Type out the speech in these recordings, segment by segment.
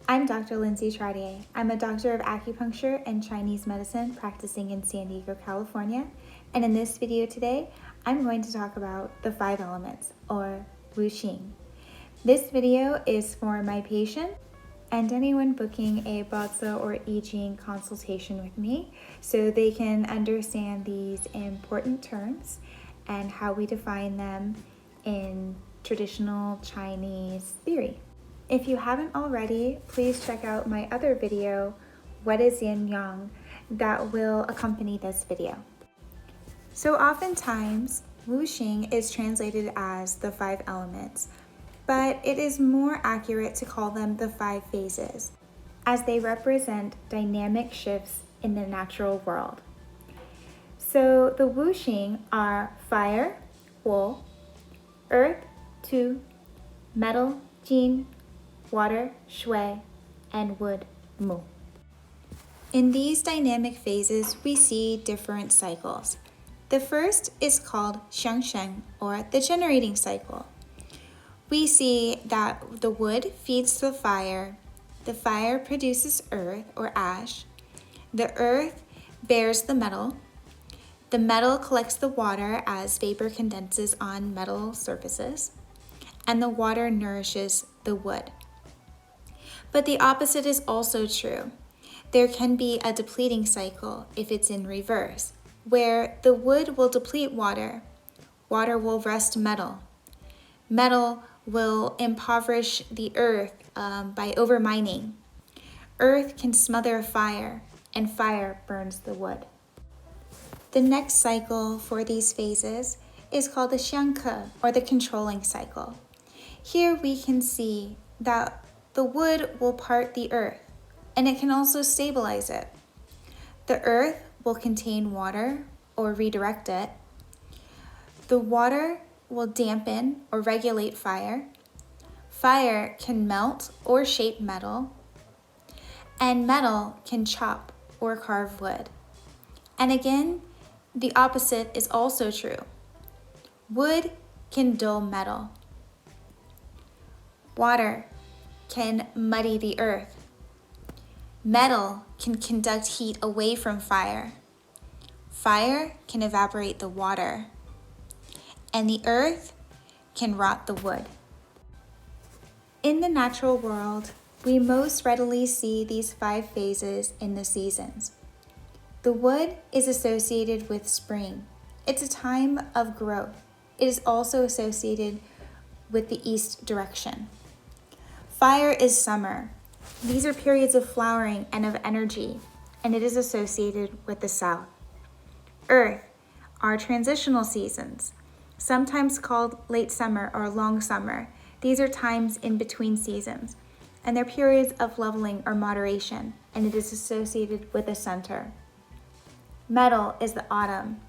I'm Dr. Lindsay Trottier. I'm a doctor of acupuncture and Chinese medicine practicing in San Diego, California. And in this video today, I'm going to talk about the 5 elements, or WuXing. This video is for my patient and anyone booking a BaZi or YiJing consultation with me so they can understand these important terms and how we define them in traditional Chinese theory. If you haven't already, please check out my other video, What is Yin Yang, that will accompany this video. So oftentimes, WuXing is translated as the 5 elements, but it is more accurate to call them the 5 phases, as they represent dynamic shifts in the natural world. So the WuXing are fire, Wu, earth, Tu, metal, Jin, water, Shui, and wood, Mu. In these dynamic phases, we see different cycles. The first is called Xiangsheng, or the generating cycle. We see that the wood feeds the fire produces earth, or ash, the earth bears the metal collects the water as vapor condenses on metal surfaces, and the water nourishes the wood. But the opposite is also true. There can be a depleting cycle if it's in reverse, where the wood will deplete water, water will rust metal, metal will impoverish the earth by overmining, earth can smother fire, and fire burns the wood. The next cycle for these phases is called the xiangke, or the controlling cycle. Here we can see that the wood will part the earth, and it can also stabilize it. The earth will contain water or redirect it. The water will dampen or regulate fire. Fire can melt or shape metal. And metal can chop or carve wood. And again, the opposite is also true. Wood can dull metal. Water can muddy the earth. Metal can conduct heat away from fire. Fire can evaporate the water. And the earth can rot the wood. In the natural world, we most readily see these 5 phases in the seasons. The wood is associated with spring. It's a time of growth. It is also associated with the east direction. Fire is summer. These are periods of flowering and of energy, and it is associated with the south. Earth are transitional seasons, sometimes called late summer or long summer. These are times in between seasons, and they're periods of leveling or moderation, and it is associated with the center. Metal is the autumn.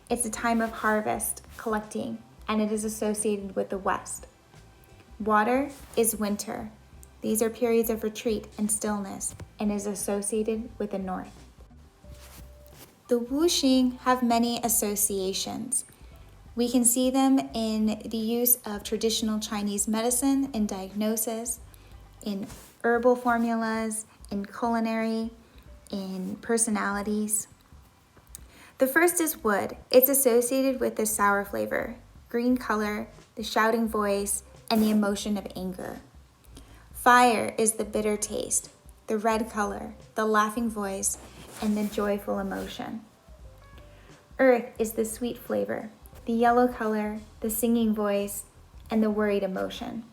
It's a time of harvest, collecting, and it is associated with the west. Water is winter. These are periods of retreat and stillness, and is associated with the north. The WuXing have many associations. We can see them in the use of traditional Chinese medicine in diagnosis, in herbal formulas, in culinary, in personalities. The first is wood. It's associated with the sour flavor, green color, the shouting voice, and the emotion of anger. Fire is the bitter taste, the red color, the laughing voice, and the joyful emotion. Earth is the sweet flavor, the yellow color, the singing voice, and the worried emotion.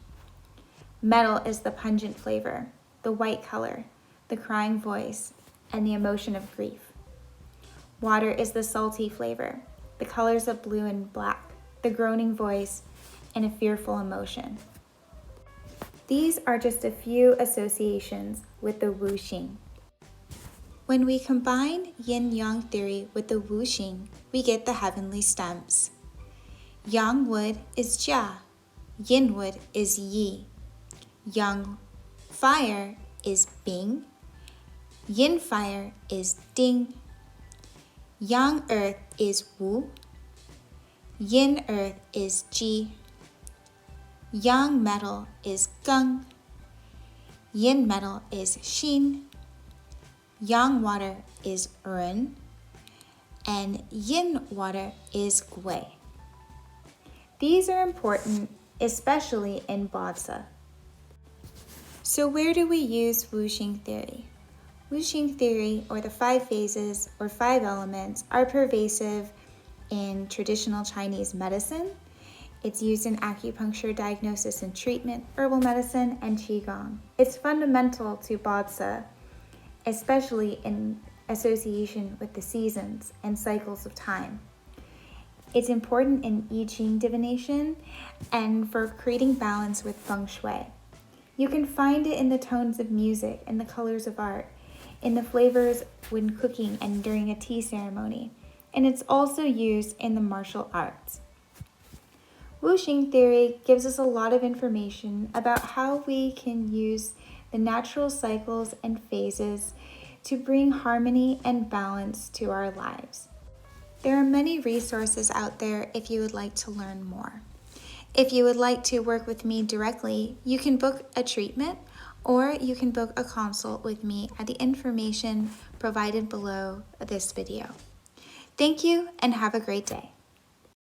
Metal is the pungent flavor, the white color, the crying voice, and the emotion of grief. Water is the salty flavor, the colors of blue and black, the groaning voice, and a fearful emotion. These are just a few associations with the WuXing. When we combine yin-yang theory with the WuXing, we get the heavenly stems. Yang wood is Jia, yin wood is Yi. Yang fire is Bing, yin fire is Ding. Yang earth is Wu, yin earth is Ji. Yang metal is Geng, Yin metal is Xin, Yang water is Ren, and Yin water is Gui. These are important, especially in BaZi. So where do we use WuXing theory? WuXing theory, or the 5 phases or 5 elements, are pervasive in traditional Chinese medicine. It's used in acupuncture diagnosis and treatment, herbal medicine, and qigong. It's fundamental to BaZi, especially in association with the seasons and cycles of time. It's important in YiJing divination and for creating balance with feng shui. You can find it in the tones of music and the colors of art, in the flavors when cooking and during a tea ceremony, and it's also used in the martial arts. WuXing theory gives us a lot of information about how we can use the natural cycles and phases to bring harmony and balance to our lives. There are many resources out there if you would like to learn more. If you would like to work with me directly, you can book a treatment or you can book a consult with me at the information provided below this video. Thank you and have a great day.